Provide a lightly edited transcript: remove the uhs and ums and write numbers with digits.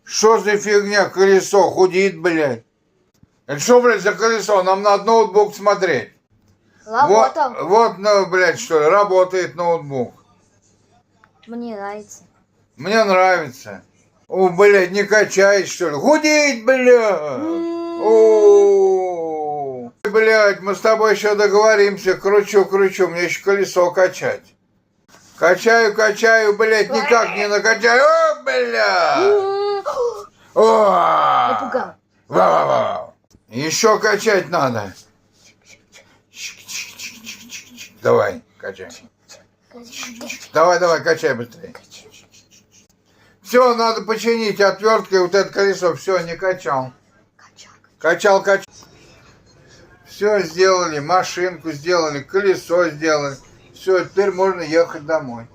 Что за фигня, колесо худит, блядь? Это что, блядь, за колесо? Нам надо ноутбук смотреть. Работал. Вот, ну, блядь, что ли, работает ноутбук. Мне нравится. Мне нравится. О, блядь, не качает, что ли? Худеть, блядь! О, блядь, мы с тобой еще договоримся. Кручу, мне еще колесо качать. Качаю, блядь, никак не накачаю. О, блядь! Напугал. Вау. Еще качать надо. Давай, качай. Давай, качай быстрее. Все, надо починить отверткой вот это колесо. Все, не качал. Качал. Все сделали, машинку сделали, колесо сделали. Все, теперь можно ехать домой.